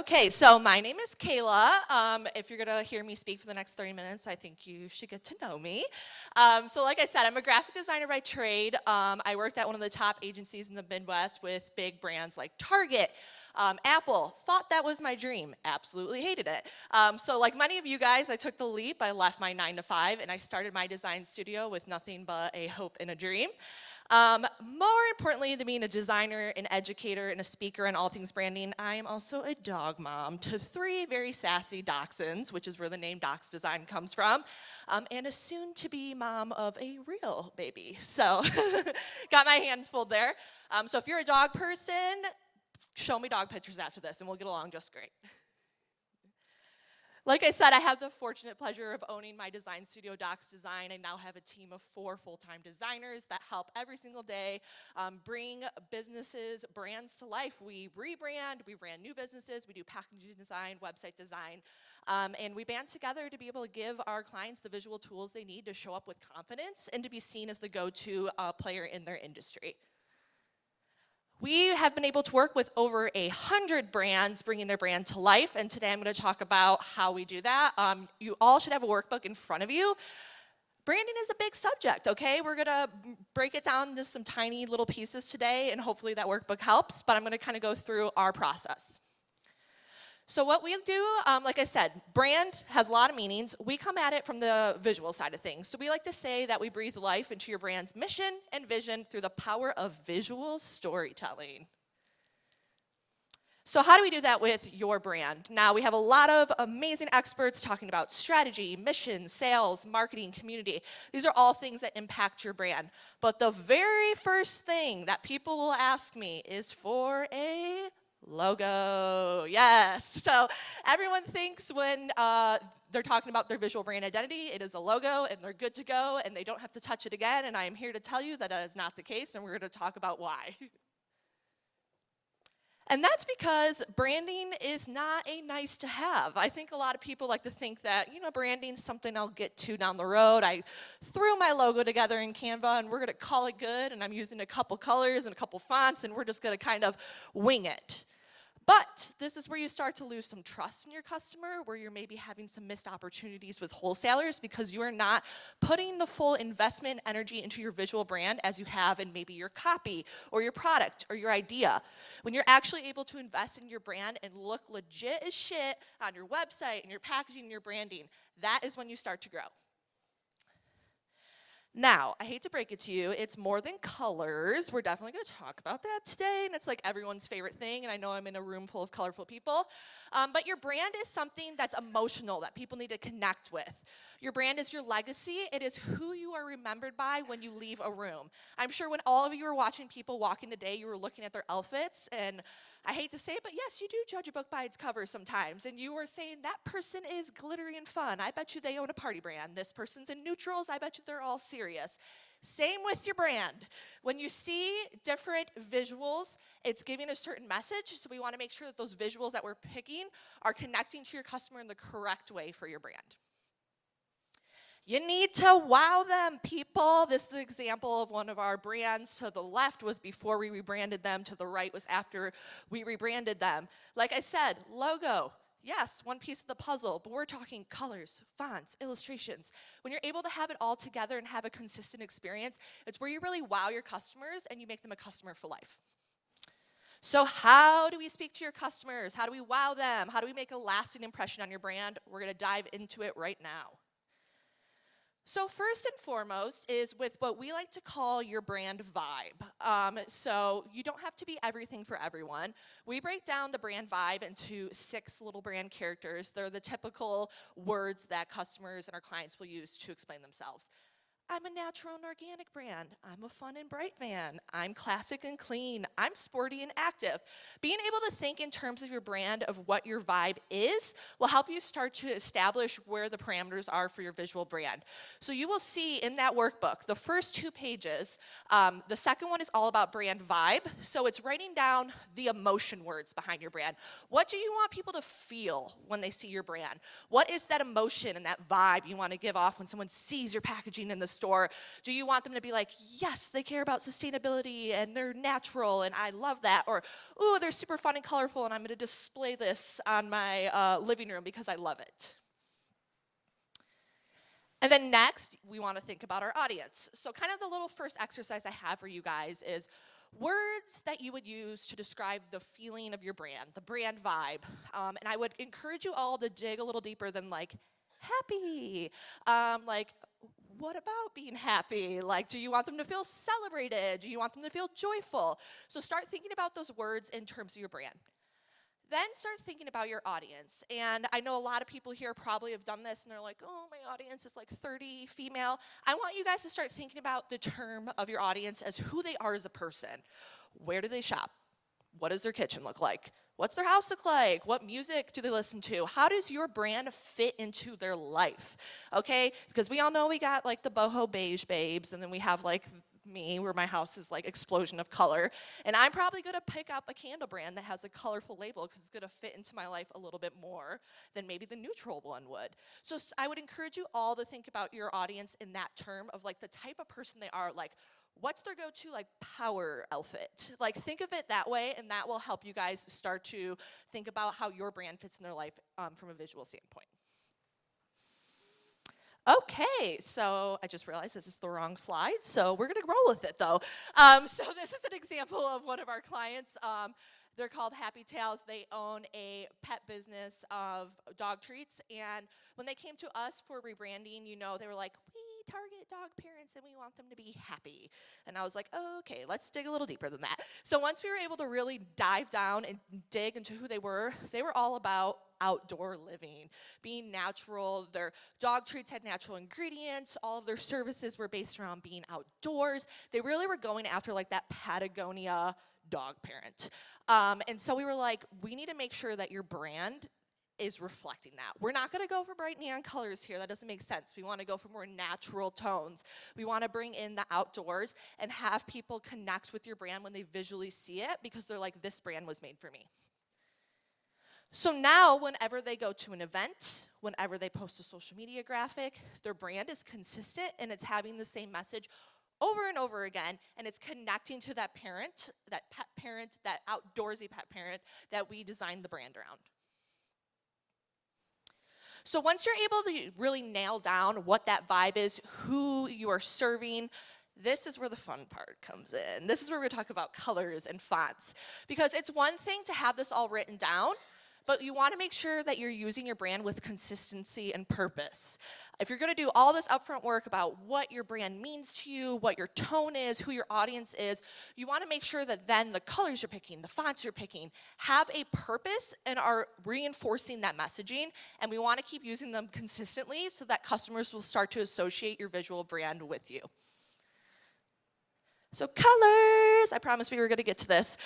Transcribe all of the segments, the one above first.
Okay, so my name is Kayla. If you're gonna hear me speak for the next 30 minutes, I think you should get to know me. So like I said, I'm a graphic designer by trade. I worked at one of the top agencies in the Midwest with big brands like Target, Apple. Thought that was my dream, absolutely hated it. So like many of you guys, I took the leap. I left my 9 to 5 and I started my design studio with nothing but a hope and a dream. More importantly than being a designer, an educator, and a speaker on all things branding, I am also a dog mom to 3 very sassy dachshunds, which is where the name Dox Design comes from, and a soon-to-be mom of a real baby. So got my hands full there. So if you're a dog person, show me dog pictures after this, and we'll get along just great. Like I said, I have the fortunate pleasure of owning my design studio, Dox Design. I now have a team of 4 full-time designers that help every single day bring businesses, brands to life. We rebrand, we brand new businesses, we do packaging design, website design, and we band together to be able to give our clients the visual tools they need to show up with confidence and to be seen as the go-to player in their industry. We have been able to work with over 100 brands bringing their brand to life, and today I'm going to talk about how we do that. You all should have a workbook in front of you. Branding is a big subject, okay? We're going to break it down into some tiny little pieces today, and hopefully that workbook helps, but I'm going to kind of go through our process. So what we do, like I said, brand has a lot of meanings. We come at it from the visual side of things. So we like to say that we breathe life into your brand's mission and vision through the power of visual storytelling. So how do we do that with your brand? Now, we have a lot of amazing experts talking about strategy, mission, sales, marketing, community. These are all things that impact your brand. But the very first thing that people will ask me is for a logo, yes. So everyone thinks when they're talking about their visual brand identity, it is a logo and they're good to go and they don't have to touch it again, and I am here to tell you that that is not the case, and we're going to talk about why. And that's because branding is not a nice to have. I think a lot of people like to think that, you know, branding's something I'll get to down the road. I threw my logo together in Canva and we're gonna call it good, and I'm using a couple colors and a couple fonts and we're just gonna kind of wing it. But this is where you start to lose some trust in your customer, where you're maybe having some missed opportunities with wholesalers because you are not putting the full investment and energy into your visual brand as you have in maybe your copy or your product or your idea. When you're actually able to invest in your brand and look legit as shit on your website and your packaging and your branding, that is when you start to grow. Now, I hate to break it to you, it's more than colors. We're definitely going to talk about that today, and it's like everyone's favorite thing, and I know I'm in a room full of colorful people. But your brand is something that's emotional, that people need to connect with. Your brand is your legacy. It is who you are remembered by when you leave a room. I'm sure when all of you were watching people walk in today, you were looking at their outfits, and I hate to say it, but yes, you do judge a book by its cover sometimes, and you were saying, that person is glittery and fun. I bet you they own a party brand. This person's in neutrals. I bet you they're all serious. Same with your brand. When you see different visuals, it's giving a certain message, so we want to make sure that those visuals that we're picking are connecting to your customer in the correct way for your brand. You need to wow them, people. This is an example of one of our brands. To the left was before we rebranded them. To the right was after we rebranded them. Like I said, logo. Yes, one piece of the puzzle, but we're talking colors, fonts, illustrations. When you're able to have it all together and have a consistent experience, it's where you really wow your customers and you make them a customer for life. So how do we speak to your customers? How do we wow them? How do we make a lasting impression on your brand? We're going to dive into it right now. So first and foremost is with what we like to call your brand vibe. So you don't have to be everything for everyone. We break down the brand vibe into 6 little brand characters. They're the typical words that customers and our clients will use to explain themselves. I'm a natural and organic brand. I'm a fun and bright van. I'm classic and clean. I'm sporty and active. Being able to think in terms of your brand of what your vibe is will help you start to establish where the parameters are for your visual brand. So you will see in that workbook, the first 2 pages, the second one is all about brand vibe. So it's writing down the emotion words behind your brand. What do you want people to feel when they see your brand? What is that emotion and that vibe you want to give off when someone sees your packaging in the store? Do you want them to be like, yes, they care about sustainability and they're natural and I love that? Or, ooh, they're super fun and colorful and I'm gonna display this on my living room because I love it. And then next, we want to think about our audience. So kind of the little first exercise I have for you guys is words that you would use to describe the feeling of your brand, the brand vibe. And I would encourage you all to dig a little deeper than like happy. Like, what about being happy? Like, do you want them to feel celebrated? Do you want them to feel joyful? So start thinking about those words in terms of your brand. Then start thinking about your audience. And I know a lot of people here probably have done this and they're like, oh, my audience is like 30 female. I want you guys to start thinking about the term of your audience as who they are as a person. Where do they shop? What does their kitchen look like? What's their house look like? What music do they listen to? How does your brand fit into their life? Okay, because we all know we got like the boho beige babes, and then we have like me, where my house is like explosion of color. And I'm probably gonna pick up a candle brand that has a colorful label because it's gonna fit into my life a little bit more than maybe the neutral one would. So I would encourage you all to think about your audience in that term of like the type of person they are, like what's their go-to like power outfit? Like think of it that way, and that will help you guys start to think about how your brand fits in their life from a visual standpoint. Okay, so I just realized this is the wrong slide, so we're gonna roll with it though. So this is an example of one of our clients. They're called Happy Tails. They own a pet business of dog treats, and when they came to us for rebranding, you know, they were like, we target dog parents and we want them to be happy. And I was like, oh, okay, let's dig a little deeper than that. So once we were able to really dive down and dig into who they were all about outdoor living, being natural. Their dog treats had natural ingredients. All of their services were based around being outdoors. They really were going after like that Patagonia dog parent. And so we were like, we need to make sure that your brand is reflecting that. We're not gonna go for bright neon colors here. That doesn't make sense. We wanna go for more natural tones. We wanna bring in the outdoors and have people connect with your brand when they visually see it because they're like, this brand was made for me. So now whenever they go to an event, whenever they post a social media graphic, their brand is consistent and it's having the same message over and over again, and it's connecting to that parent, that pet parent, that outdoorsy pet parent that we designed the brand around. So once you're able to really nail down what that vibe is, who you are serving, this is where the fun part comes in. This is where we talk about colors and fonts. Because it's one thing to have this all written down, but you want to make sure that you're using your brand with consistency and purpose. If you're going to do all this upfront work about what your brand means to you, what your tone is, who your audience is, you want to make sure that then the colors you're picking, the fonts you're picking, have a purpose and are reinforcing that messaging. And we want to keep using them consistently so that customers will start to associate your visual brand with you. So colors, I promised we were gonna get to this.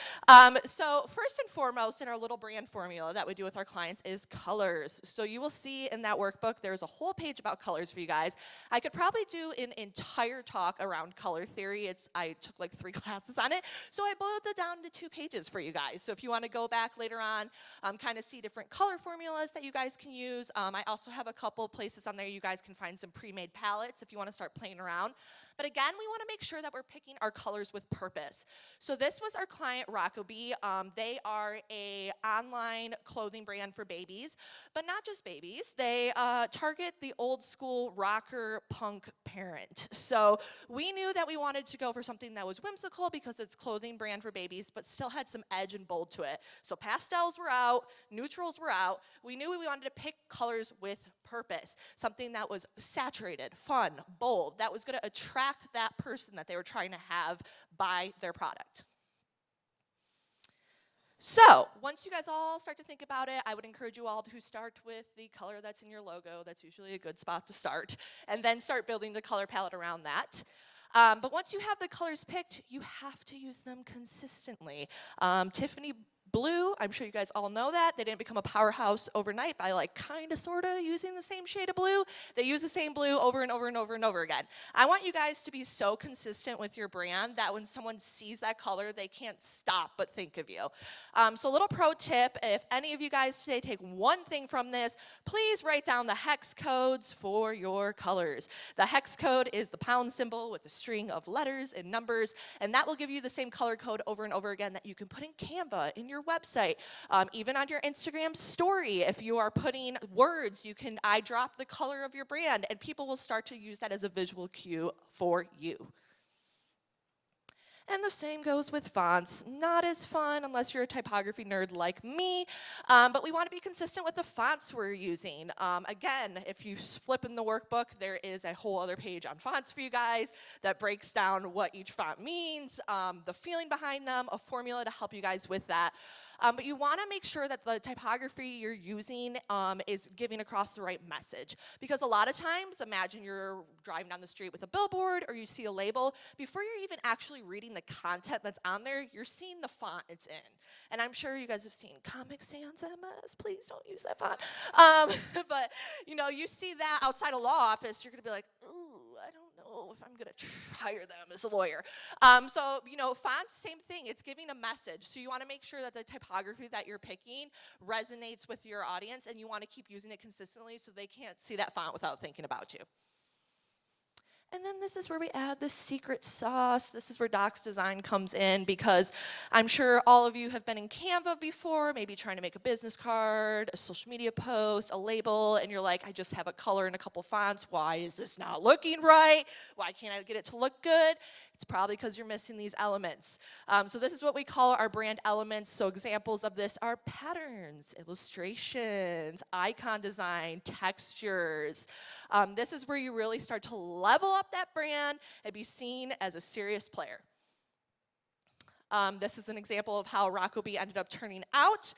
So first and foremost in our little brand formula that we do with our clients is colors. So you will see in that workbook, there's a whole page about colors for you guys. I could probably do an entire talk around color theory. I took like 3 classes on it. So I boiled it down to 2 pages for you guys. So if you wanna go back later on, kind of see different color formulas that you guys can use. I also have a couple places on there you guys can find some pre-made palettes if you wanna start playing around. But again, we wanna make sure that we're picking our colors with purpose. So this was our client, Rockaby. They are a online clothing brand for babies, but not just babies. They target the old school rocker punk parent. So we knew that we wanted to go for something that was whimsical because it's clothing brand for babies, but still had some edge and bold to it. So pastels were out, neutrals were out. We knew we wanted to pick colors with purpose, something that was saturated, fun, bold, that was gonna attract that person that they were trying to have buy their product. So once you guys all start to think about it, I would encourage you all to start with the color that's in your logo. That's usually a good spot to start. And then start building the color palette around that. But once you have the colors picked, you have to use them consistently. Tiffany Blue, I'm sure you guys all know that. They didn't become a powerhouse overnight by like kind of sort of using the same shade of blue. They use the same blue over and over and over and over again. I want you guys to be so consistent with your brand that when someone sees that color, they can't stop but think of you. So little pro tip, if any of you guys today take one thing from this, please write down the hex codes for your colors. The hex code is the pound symbol with a string of letters and numbers, and that will give you the same color code over and over again that you can put in Canva, in your website, even on your Instagram story. If you are putting words, you can eyedrop the color of your brand, and people will start to use that as a visual cue for you. And the same goes with fonts. Not as fun unless you're a typography nerd like me, but we want to be consistent with the fonts we're using. Again, if you flip in the workbook, there is a whole other page on fonts for you guys that breaks down what each font means, the feeling behind them, a formula to help you guys with that. But you want to make sure that the typography you're using is giving across the right message. Because a lot of times, imagine you're driving down the street with a billboard or you see a label, before you're even actually reading the content that's on there, you're seeing the font it's in. And I'm sure you guys have seen Comic Sans MS, please don't use that font. But you know, you see that outside a law office, you're gonna be like, ooh, I don't know if I'm gonna hire them as a lawyer. So, you know, fonts, same thing, it's giving a message. So you wanna make sure that the typography that you're picking resonates with your audience, and you wanna keep using it consistently so they can't see that font without thinking about you. And then this is where we add the secret sauce. This is where Dox Design comes in, because I'm sure all of you have been in Canva before, maybe trying to make a business card, a social media post, a label, and you're like, I just have a color and a couple fonts. Why is this not looking right? Why can't I get it to look good? It's probably because you're missing these elements. So this is what we call our brand elements. So examples of this are patterns, illustrations, icon design, textures. This is where you really start to level up that brand and be seen as a serious player. This is an example of how Rockaby ended up turning out.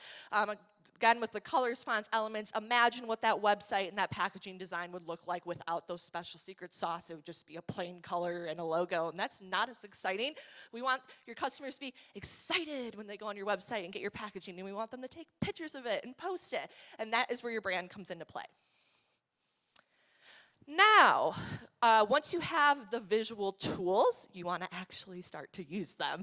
Again, with the colors, fonts, elements, imagine what that website and that packaging design would look like without those special secret sauce. It would just be a plain color and a logo, and that's not as exciting. We want your customers to be excited when they go on your website and get your packaging, and we want them to take pictures of it and post it, and that is where your brand comes into play. Now, once you have the visual tools, you want to actually start to use them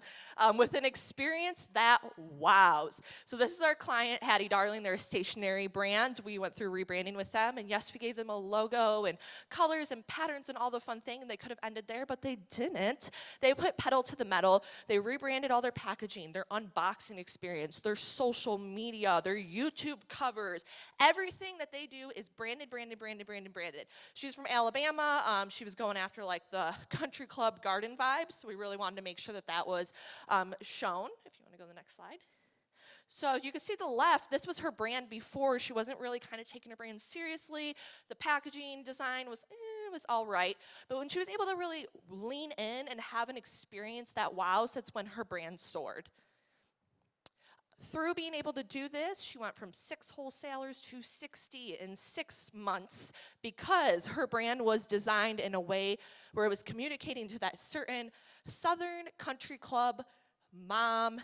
with an experience that wows. So this is our client, Hattie Darling. They're a stationery brand. We went through rebranding with them, and yes, we gave them a logo and colors and patterns and all the fun thing, and they could have ended there, but they didn't. They put pedal to the metal. They rebranded all their packaging, their unboxing experience, their social media, their YouTube covers. Everything that they do is branded, branded, branded, branded, branded. She's from Alabama. She was going after like the country club garden vibes, so we really wanted to make sure that that was shown. If you want to go to the next slide. So you can see the left, this was her brand before. She wasn't really kind of taking her brand seriously. The packaging design was, was all right. But when she was able to really lean in and have an experience that wows, that's when her brand soared. Through being able to do this, she went from 6 wholesalers to 60 in 6 months, because her brand was designed in a way where it was communicating to that certain Southern country club mom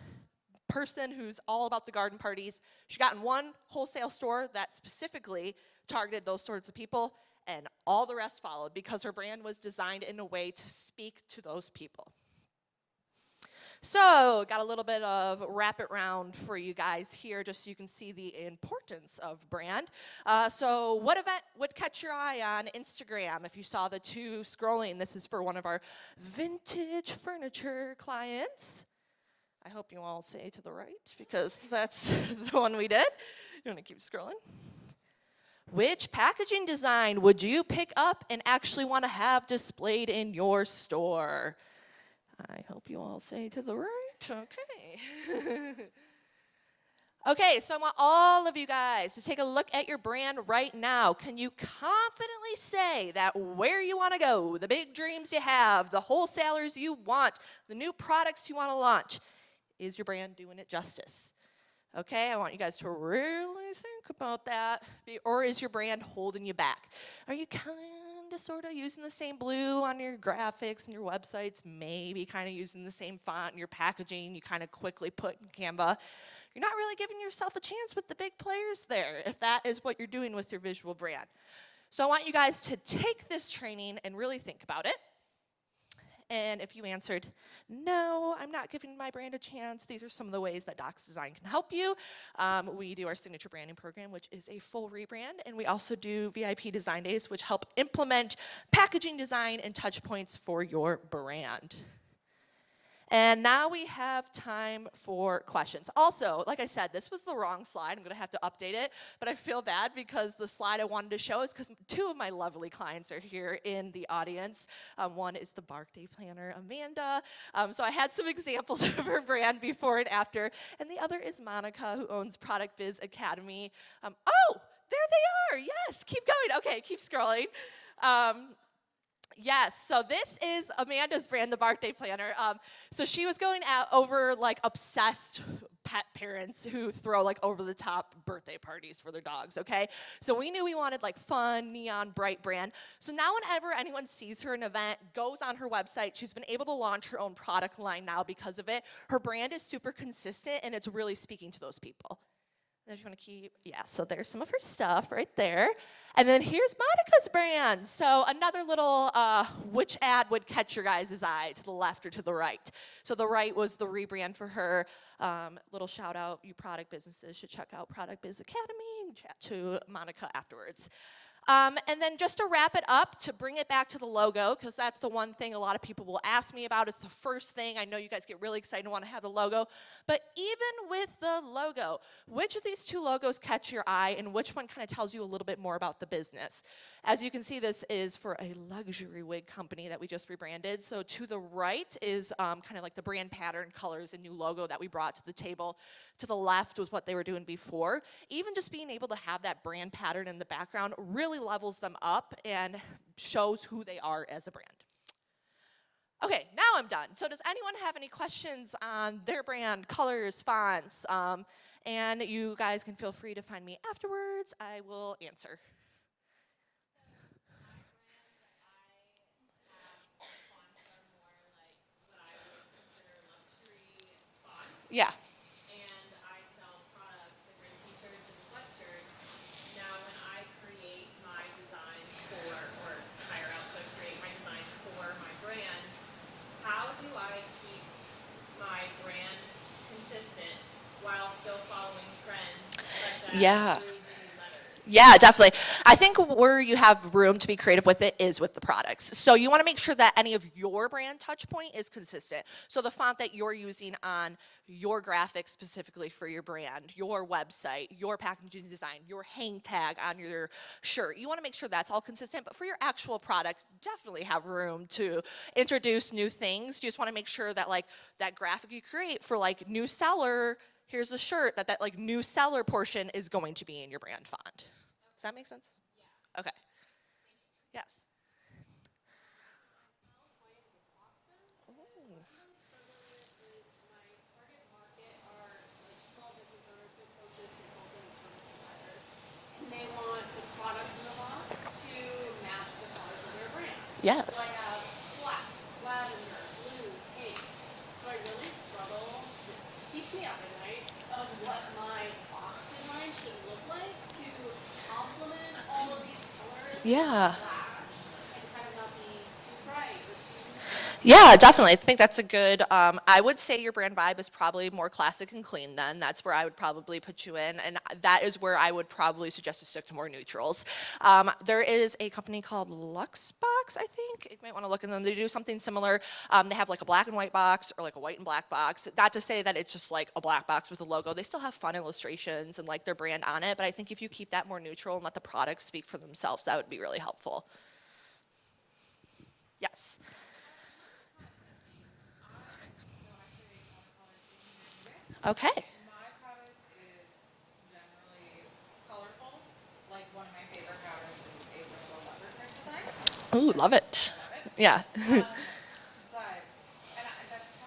person who's all about the garden parties. She got in one wholesale store that specifically targeted those sorts of people, and all the rest followed because her brand was designed in a way to speak to those people. So, got a little bit of rapid round for you guys here, just so you can see the importance of brand. So, what event would catch your eye on Instagram if you saw the 2 scrolling? This is for one of our vintage furniture clients. I hope you all say to the right, because that's the one we did. You want to keep scrolling? Which packaging design would you pick up and actually want to have displayed in your store? I hope you all say to the right. Okay. Okay, so I want all of you guys to take a look at your brand right now. Can you confidently say that where you want to go, the big dreams you have, the wholesalers you want, the new products you want to launch, is your brand doing it justice? Okay, I want you guys to really think about that. Or is your brand holding you back? Are you kind of sort of using the same blue on your graphics and your websites, maybe kind of using the same font in your packaging you kind of quickly put in Canva? you're not really giving yourself a chance with the big players there if that is what you're doing with your visual brand. So I want you guys to take this training and really think about it. And if you answered, no, I'm not giving my brand a chance, these are some of the ways that Dox Design can help you. We do our signature branding program, which is a full rebrand, and we also do VIP design days, which help implement packaging design and touch points for your brand. And now we have time for questions. Also, like I said, this was the wrong slide. I'm going to have to update it, but I feel bad because the slide I wanted to show is because two of my lovely clients are here in the audience. One is the Bark Day planner, Amanda. So I had some examples of her brand before and after. And the other is Monica, who owns Product Biz Academy. Oh, there they are. Yes, keep going. Okay, keep scrolling. Yes, so this is Amanda's brand, the Bark Day Planner. So she was going out over like obsessed pet parents who throw like over the top birthday parties for their dogs, okay? So we knew we wanted like fun, neon, bright brand. So now whenever anyone sees her in an event, goes on her website, she's been able to launch her own product line now because of it. Her brand is super consistent and it's really speaking to those people. If you want to keep, yeah, so there's some of her stuff right there. And then here's Monica's brand. So another little, which ad would catch your guys' eye, to the left or to the right? So the right was the rebrand for her. Little shout out, you product businesses should check out Product Biz Academy and chat to Monica afterwards. And then just to wrap it up, to bring it back to the logo, because that's the one thing a lot of people will ask me about. It's the first thing. I know you guys get really excited and want to have the logo. But even with the logo, which of these two logos catch your eye and which one kind of tells you a little bit more about the business? As you can see, this is for a luxury wig company that we just rebranded. So to the right is kind of like the brand pattern, colors, and new logo that we brought to the table. To the left was what they were doing before. Even just being able to have that brand pattern in the background really levels them up and shows who they are as a brand. Okay, now I'm done. So does anyone have any questions on their brand, colors, fonts? And you guys can feel free to find me afterwards. I will answer. Yeah. And I sell products, different t-shirts and sweatshirts. Now when I create my designs for, or hire out to create my designs for my brand, how do I keep my brand consistent while still following trends such as Yeah. blue letters? Yeah, definitely. I think where you have room to be creative with it is with the products. So you want to make sure that any of your brand touch point is consistent. So the font that you're using on your graphics specifically for your brand, your website, your packaging design, your hang tag on your shirt, you want to make sure that's all consistent. But for your actual product, definitely have room to introduce new things. You just want to make sure that like that graphic you create for like new seller, here's a shirt, that like new seller portion is going to be in your brand font. Does that make sense? Yeah. Okay. Yes. They want the products in the box to match the colors of their brand. Yes. So I have black, lavender, blue, pink. So I really struggle. It keeps me up at night of what my box design should look like to complement all of these colors. Yeah. And kind of not be too bright or too neutral. Yeah, definitely. I think that's a good, I would say your brand vibe is probably more classic and clean then. That's where I would probably put you in. And that is where I would probably suggest to stick to more neutrals. There is a company called Luxbox, I think. You might want to look at them. They do something similar. They have like a black and white box or like a white and black box. Not to say that it's just like a black box with a logo. They still have fun illustrations and like their brand on it. But I think if you keep that more neutral and let the products speak for themselves, that would be really helpful. Yes. Okay. My product is generally colorful. Like one of my favorite patterns is a rainbow leopard print design. Ooh, love it. Love it. Yeah. That's kind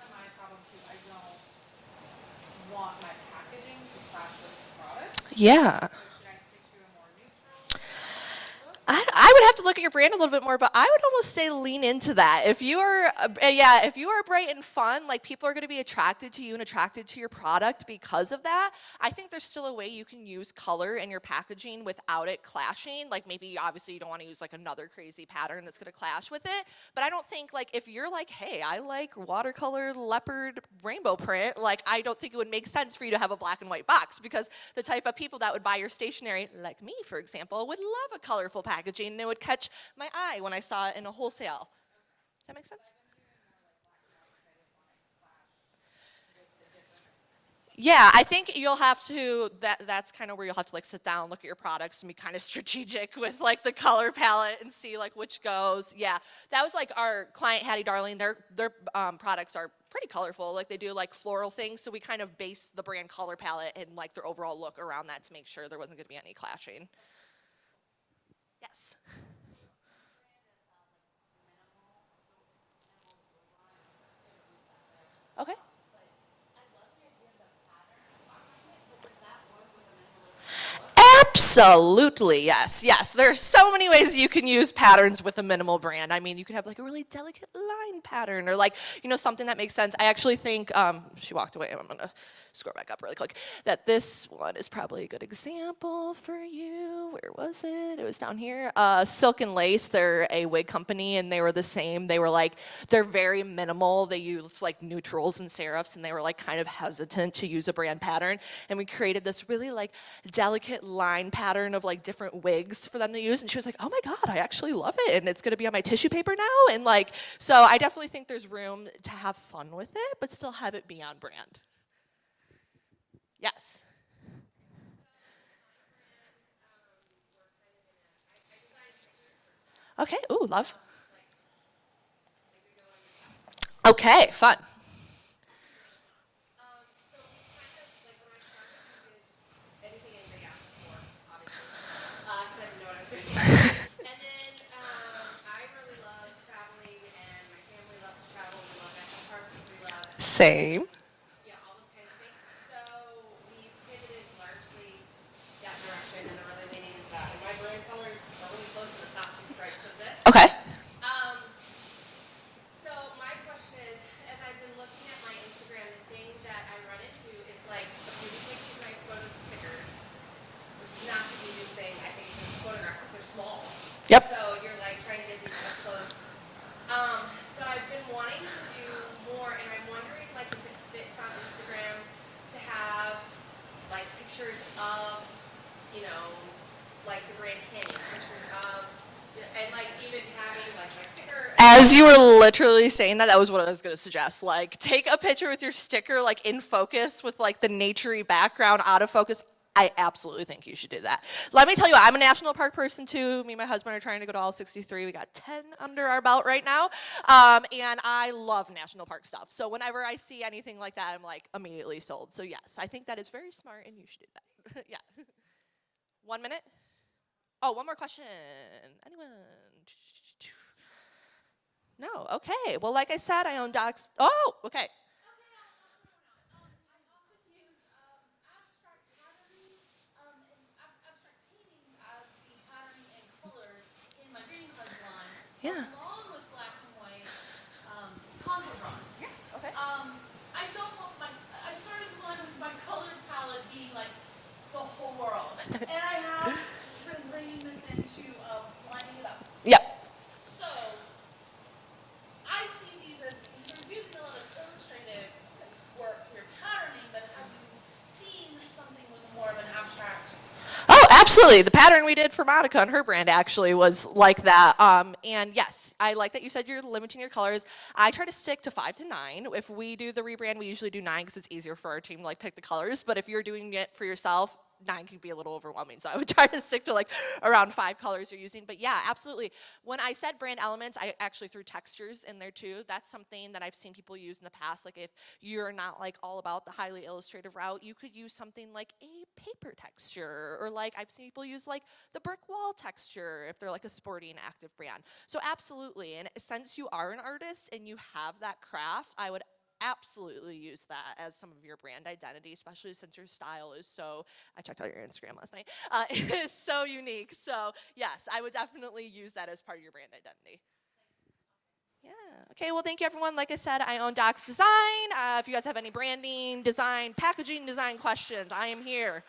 of my problem too. I don't want my packaging to clash with the product. Yeah. So should I stick to a more neutral look? I would have to look at your brand a little bit more, but I would almost say lean into that. If you are, if you are bright and fun, like people are going to be attracted to you and attracted to your product because of that. I think there's still a way you can use color in your packaging without it clashing. Like maybe obviously you don't want to use like another crazy pattern that's going to clash with it. But I don't think like if you're like, hey, I like watercolor leopard rainbow print, like I don't think it would make sense for you to have a black and white box, because the type of people that would buy your stationery, like me, for example, would love a colorful packaging, and it would catch my eye when I saw it in a wholesale. Does that make sense? Yeah, I think you'll have to, that's kind of where you'll have to like sit down, look at your products and be kind of strategic with like the color palette and see like which goes. Yeah, that was like our client Hattie Darling, their products are pretty colorful. Like they do like floral things, so we kind of based the brand color palette and like their overall look around that to make sure there wasn't going to be any clashing. Yes. Okay. Absolutely, yes, yes. There's so many ways you can use patterns with a minimal brand. I mean, you can have like a really delicate line pattern, or like, you know, something that makes sense. I actually think, she walked away, I'm gonna scroll back up really quick, that this one is probably a good example for you. Where was it? It was down here. Silk and Lace, they're a wig company, and they were the same. They were like, they're very minimal. They use like neutrals and serifs, and they were like kind of hesitant to use a brand pattern. And we created this really like delicate line pattern of like different wigs for them to use. And she was like, oh my God, I actually love it. And it's gonna be on my tissue paper now. And like, so I definitely think there's room to have fun with it, but still have it be on brand. Yes. Okay, ooh, love. Okay, fun. Anything anybody asked for, obviously, because I didn't know what I was doing. And then I really love traveling, and my family loves to travel. We love national parks. We love Same. yeah, all those kinds of things. So we pivoted largely that direction, and are really leaning into that. And my brand colors are really close to the top two stripes of this. Okay. Um, so my question is, as I've been looking at my Instagram, the thing that I run into is like, okay, we take these nice photos of stickers, which is not the easiest thing, I think, to photograph because they're small. Yep. So you're like trying to get these up close. But I've been wanting to do more, and I'm wondering like if it fits on Instagram to have like pictures of, you know, like the Grand Canyon, pictures of, you know, and like even having like my sticker. As you were literally saying that, that was what I was going to suggest. Like, take a picture with your sticker, like in focus with like the naturey background out of focus. I absolutely think you should do that. Let me tell you, I'm a national park person too. Me and my husband are trying to go to all 63. We got 10 under our belt right now. And I love national park stuff. So whenever I see anything like that, I'm like immediately sold. So yes, I think that is very smart and you should do that. Yeah. 1 minute? Oh, one more question. Anyone? No, okay. Well, like I said, I own Dox. Oh, okay. Yeah. Along with black and white contour drawing. Yeah. Okay. I don't want I started mine with my color palette being like the whole world. And I have been bringing this into lining it up. Yep. So, I see these as, you're using a lot of illustrative work for your patterning, but have you seen something with more of an abstract? Oh, absolutely. The pattern we did for Monica and her brand actually was like that. And yes, I like that you said you're limiting your colors. I try to stick to 5 to 9. If we do the rebrand, we usually do 9 because it's easier for our team to like pick the colors. But if you're doing it for yourself, 9 can be a little overwhelming. So I would try to stick to like around 5 colors you're using. But yeah, absolutely. When I said brand elements, I actually threw textures in there too. That's something that I've seen people use in the past. Like if you're not like all about the highly illustrative route, you could use something like a paper texture, or like I've seen people use like the brick wall texture if they're like a sporty and active brand. So absolutely. And since you are an artist and you have that craft, I would absolutely use that as some of your brand identity, especially since your style is so, I checked out your Instagram last night, it is so unique. So yes, I would definitely use that as part of your brand identity. Yeah. Okay, well, thank you, everyone. Like I said, I own Dox Design. If you guys have any branding, design, packaging design questions, I am here.